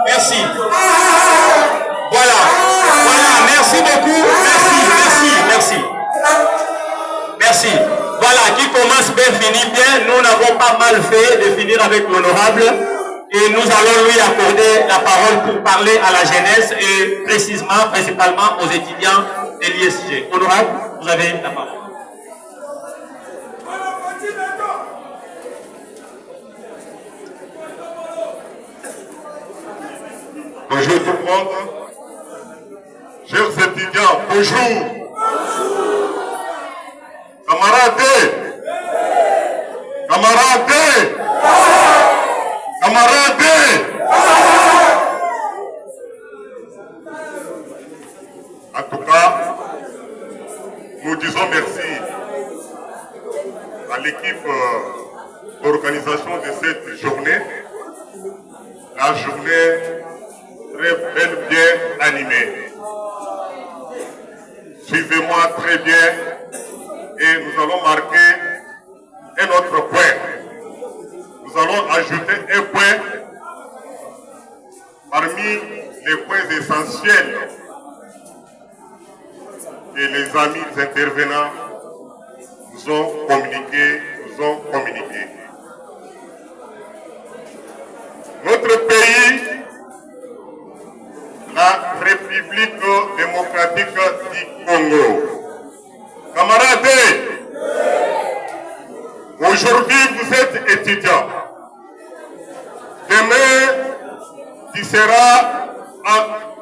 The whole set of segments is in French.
Merci. Voilà. Voilà, merci beaucoup. Merci. Voilà, qui commence bien, finit bien. Nous n'avons pas mal fait de finir avec l'honorable. Et nous allons lui accorder la parole pour parler à la jeunesse et principalement aux étudiants de l'ISG. Honorable, vous avez la parole. Bonjour tout le monde. Chers étudiants, bonjour. Camarades. En tout cas, nous disons merci à l'équipe d'organisation de cette journée. La journée très belle, bien animée. Suivez-moi très bien et nous allons marquer un autre point. Nous allons ajouter un point parmi les points essentiels que les amis intervenants nous ont communiqué. Notre pays, la République démocratique du Congo. Camarades, aujourd'hui vous êtes étudiants. Demain, tu seras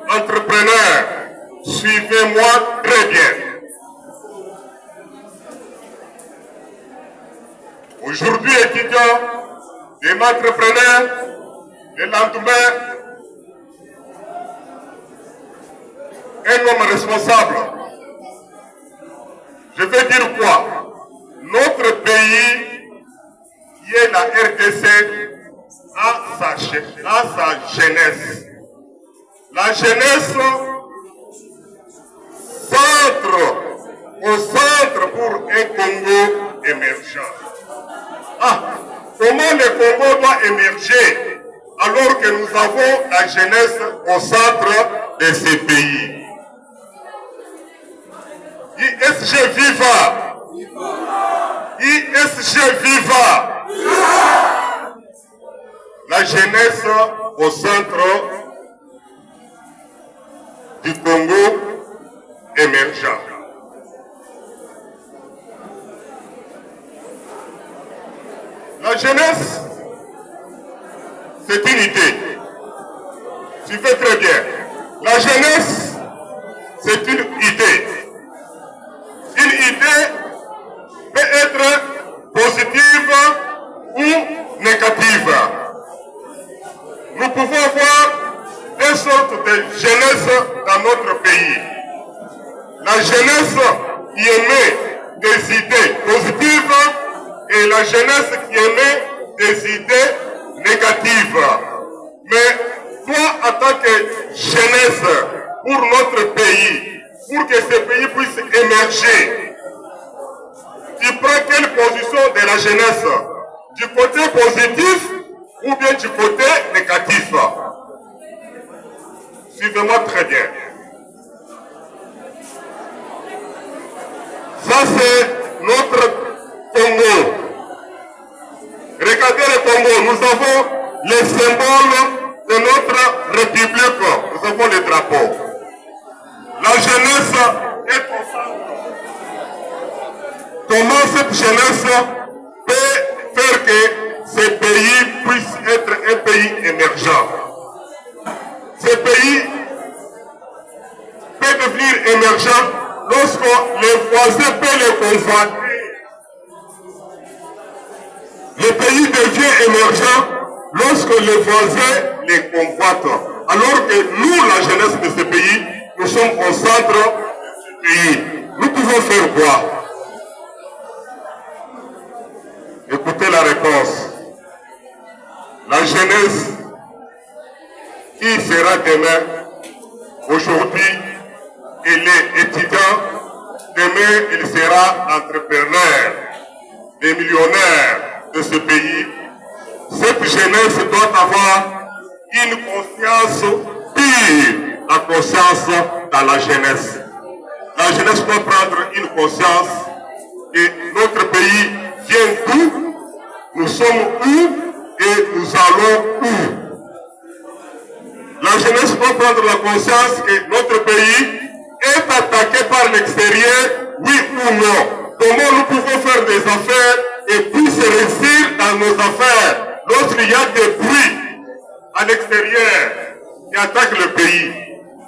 entrepreneur. Suivez-moi très bien. Aujourd'hui étudiant, demain entrepreneur, le lendemain, un homme responsable. Je veux dire quoi? Notre pays, qui est la RDC, a sa jeunesse. La jeunesse au centre pour un Congo émergent. Comment le Congo doit émerger alors que nous avons la jeunesse au centre de ces pays? ISG viva! ISG viva! La jeunesse au centre du Congo émergent. La jeunesse, c'est une idée. Suivez très bien. La jeunesse, c'est une idée. Une idée peut être positive ou négative. Nous pouvons voir deux sortes de jeunesse dans notre pays. La jeunesse qui émet des idées positives et la jeunesse qui émet des idées négatives. Mais toi, en tant que jeunesse pour notre pays, pour que ce pays puisse émerger, tu prends quelle position de la jeunesse? Du côté positif ou bien du côté négatif? Suivez-moi très bien. Ça, c'est notre Congo. Regardez le Congo, nous avons les symboles de notre République. Nous avons les drapeaux. La jeunesse est au centre. Comment cette jeunesse peut faire que ce pays puisse être un pays émergent? Ce pays peut devenir émergent lorsque les voisins peuvent le convoiter. Le pays devient émergent lorsque les voisins les convoitent. Alors que nous, la jeunesse de ce pays, nous sommes au centre du pays. Nous pouvons faire quoi? Écoutez la réponse. La jeunesse, qui sera demain? Aujourd'hui, il est étudiant. Demain, il sera entrepreneur, des millionnaires de ce pays. Cette jeunesse doit avoir une conscience pure, la conscience dans la jeunesse. La jeunesse doit prendre une conscience que notre pays vient d'où, nous sommes où et nous allons où. La jeunesse doit prendre la conscience que notre pays est attaqué par l'extérieur, oui ou non. Comment nous pouvons faire des affaires et puis se réussir dans nos affaires lorsqu'il y a des bruits à l'extérieur qui attaquent le pays.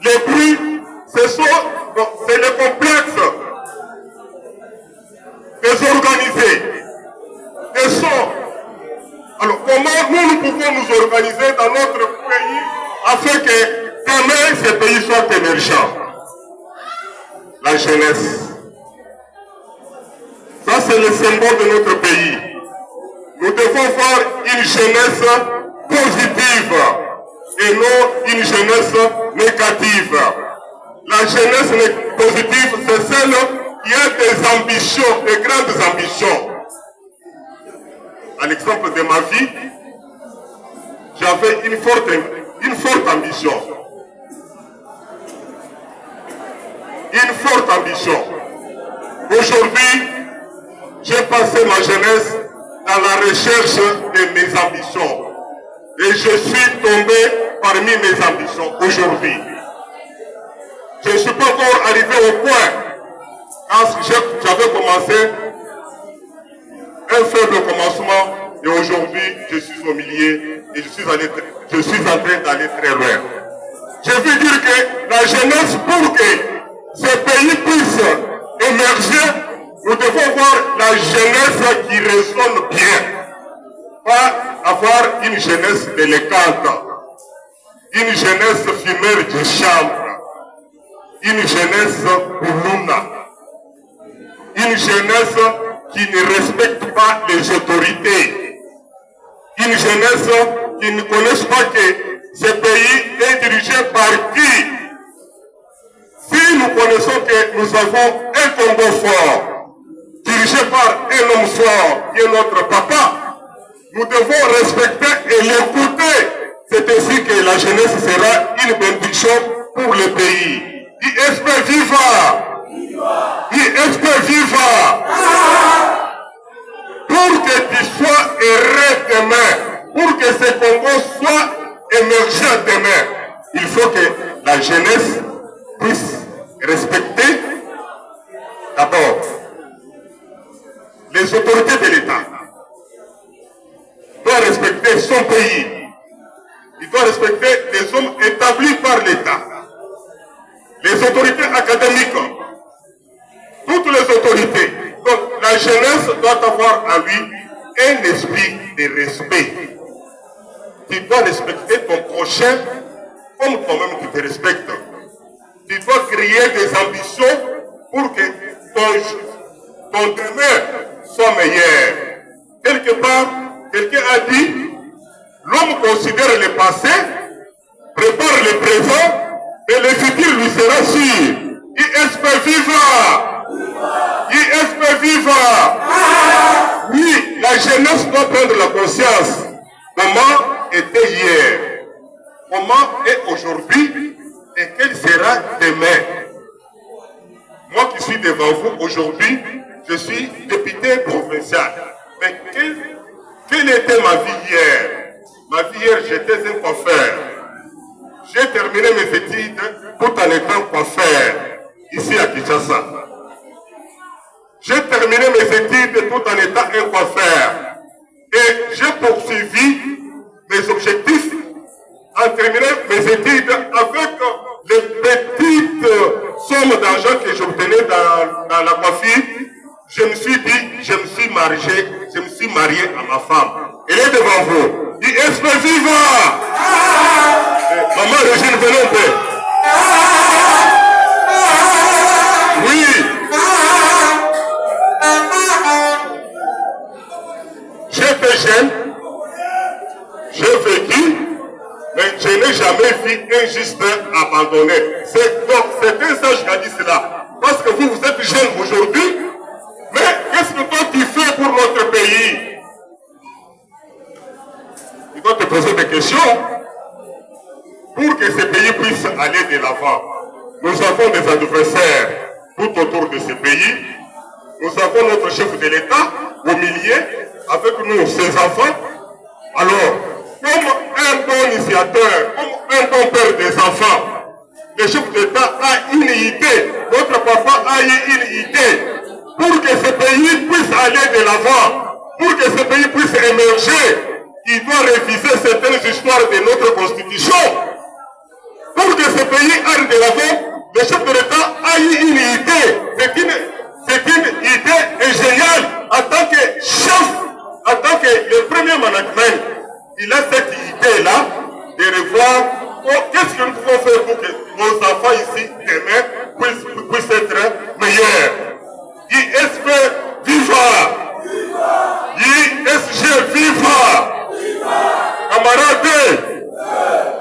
Les bruits, c'est le complexe désorganisé, des sons. Alors comment nous pouvons nous organiser dans notre pays afin que demain ce pays soit émergent? La jeunesse. Ça c'est le symbole de notre pays. Nous devons voir une jeunesse positive et non une jeunesse négative. La jeunesse positive, c'est celle qui a des ambitions, des grandes ambitions. À l'exemple de ma vie, j'avais une forte ambition. Une forte ambition. Aujourd'hui, j'ai passé ma jeunesse dans la recherche de mes ambitions. Et je suis tombé parmi mes ambitions aujourd'hui. Je ne suis pas encore arrivé au point. Quand j'avais commencé un faible commencement, et aujourd'hui, je suis au milieu et je suis en train d'aller très loin. Je veux dire que la jeunesse, pour que ce pays puisse émerger, nous devons voir la jeunesse qui résonne bien. Pas avoir une jeunesse délicate, une jeunesse fumeur de chambre, une jeunesse boulouna, une jeunesse qui ne respecte pas les autorités, une jeunesse qui ne connaisse pas que ce pays est dirigé par qui. Si nous connaissons que nous avons un Congo fort, dirigé par un homme fort qui est notre papa, nous devons respecter et l'écouter. C'est ainsi que la jeunesse sera une bénédiction pour le pays. ISP viva! ISP viva! Pour que tu sois heureux demain, pour que ce Congo soit émergent demain, il faut que la jeunesse puisse respecter d'abord les autorités de l'État. Il doit respecter son pays. Il doit respecter les hommes établis par l'État. Les autorités académiques. Toutes les autorités. Donc la jeunesse doit avoir en lui un esprit de respect. Tu dois respecter ton prochain comme toi-même tu te respectes. Tu dois créer des ambitions pour que ton demain soit meilleur. Quelque part, quelqu'un a dit, l'homme considère le passé, prépare le présent, et le futur lui sera sûr. ISP viva! ISP viva! Oui, la jeunesse doit prendre la conscience. Comment était hier? Comment est aujourd'hui? Et quel sera demain? Moi qui suis devant vous aujourd'hui, je suis député provincial. Mais quelle était ma vie hier? Ma vie hier, j'étais un coiffeur. J'ai terminé mes études tout en étant coiffeur, ici à Kinshasa. J'ai terminé mes études tout en étant un coiffeur. Et j'ai poursuivi mes objectifs en terminant mes études avec les petites sommes d'argent que j'obtenais dans la coiffure. Je me suis dit, je me suis marié à ma femme. Elle est devant vous. ISP viva! Maman Régine, venez un peu. Oui. J'étais jeune, j'ai vécu, mais je n'ai jamais vu un juste abandonné. Donc c'est un sage qui a dit cela. Parce que vous êtes jeune aujourd'hui, mais qu'est-ce que toi tu fais pour notre pays? Tu dois te poser des questions. pour que ce pays puisse aller de l'avant. Nous avons des adversaires tout autour de ce pays. Nous avons notre chef de l'État au milieu, avec nous, ses enfants. Alors, comme un bon initiateur, comme un bon père des enfants, le chef d'État a une idée, notre papa a eu une idée, pour que ce pays puisse aller de l'avant, pour que ce pays puisse émerger, il doit réviser certaines histoires de notre constitution. Pour que ce pays aille de l'avant, le chef de l'État a eu une idée. C'est une idée géniale en tant que chef, en tant que le premier management. Il a cette idée-là de revoir qu'est-ce que nous pouvons faire pour que nos enfants ici, demain, puissent être meilleurs. ISP, viva! ISG, viva!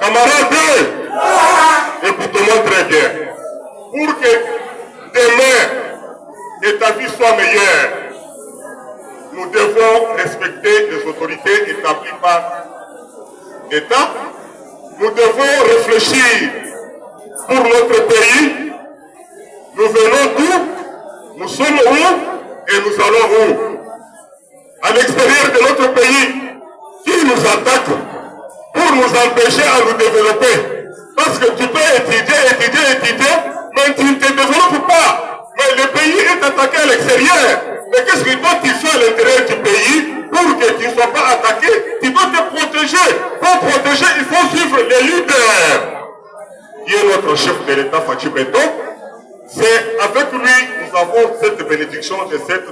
Camarades, écoutez-moi très bien. Pour que demain, et ta vie soit meilleure, nous devons respecter les autorités établies par l'État. Nous devons réfléchir pour notre pays. Nous venons d'où? Nous sommes où? Et nous allons où? À l'extérieur de notre pays, qui nous attaque pour nous empêcher à nous développer. Parce que tu peux étudier, mais tu ne te développes pas. Mais le pays est attaqué à l'extérieur. Mais qu'est-ce que toi tu fais à l'intérieur du pays pour que tu ne sois pas attaqué? Tu dois te protéger. Pour protéger, il faut suivre les leaders. Qui est notre chef de l'État, Fatou Beto. C'est avec lui que nous avons cette bénédiction de cette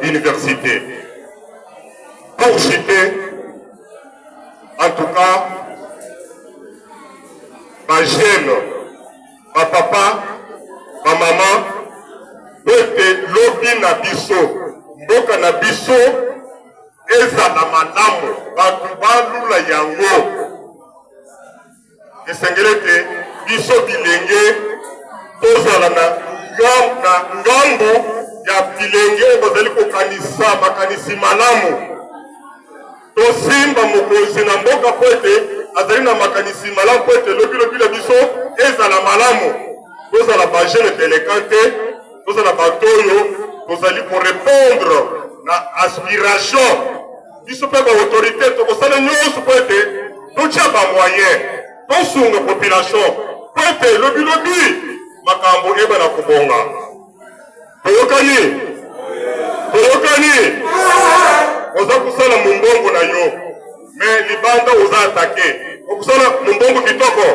université. Pour citer, en tout cas, ma jeune, ma papa, ma maman, bete lobi na biso, mboka na biso, ezala malamu, batu balula yango. Esengelete, biso bilenge, tozala na ngambu ya bilenge, bazali kokanisa, makanisi malamu. Tosimba mokonzi na mboka po ete azali na makanisi malamu po ete lobi na biso ezala malamu. Tozala bajene délinquant te, tozala bato oyo tozali korépondre na aspiration biso mpe baautorité tokosala nyonso po ete totia bamoyen tosunga population po ete lobi makambo ebana kobonga. Toyokani oza kusala mumbongo na yo, mais libanda oza atake. Okusala mumbongo kitoko,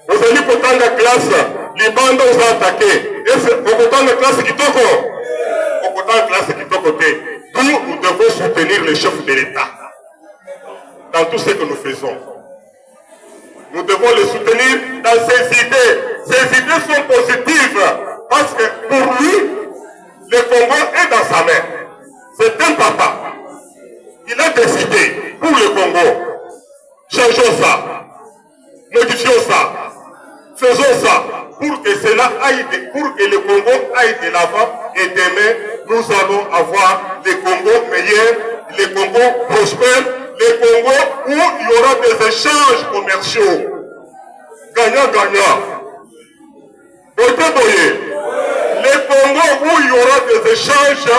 ozali kotanga classe, libanda oza atake. Est-ce okotanga classe kitoko? Okotanga classe kitoko te. Nous devons soutenir le chef de l'État dans tout ce que nous faisons. Nous devons le soutenir dans ses idées. Ses idées sont positives parce que pour lui, le Congo est dans sa main. C'est un papa. Il a décidé pour le Congo. Changeons ça. Modifions ça. Faisons ça pour que cela aille, pour que le Congo aille de l'avant. Et demain, nous allons avoir le Congo meilleur, le Congo prospère, le Congo où il y aura des échanges commerciaux. Gagnant-gagnant. Le Congo où il y aura des échanges,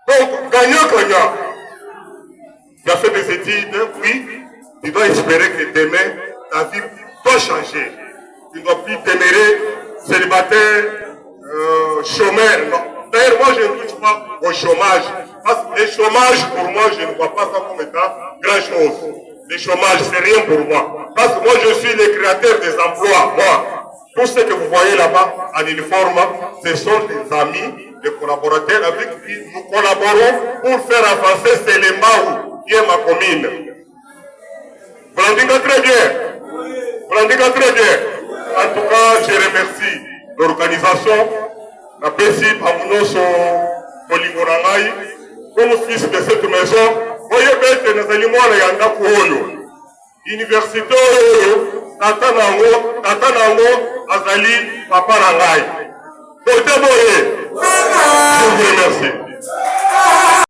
donc gagnant-gagnant. Tu as fait des études, oui, tu dois espérer que demain, ta vie doit changer. Tu ne dois plus demeurer célibataire, chômeur. Non. D'ailleurs, moi, je ne touche pas au chômage. Parce que le chômage, pour moi, je ne vois pas ça comme étant grand-chose. Le chômage, c'est rien pour moi. Parce que moi, je suis le créateur des emplois. Moi, tout ce que vous voyez là-bas en uniforme, ce sont des amis, des collaborateurs avec qui nous collaborons pour faire avancer Selembao, qui est ma commune. Vous l'entendez très bien. Vous l'entendez très bien. En tout cas, je remercie l'organisation, la PESI, Pamunoso, Polingorangai, comme fils de cette maison. Voyez bien que nous allons voir les Yanda Kouolo. Université, Tata Nango, Azali, Papa Rangai. Je vous remercie.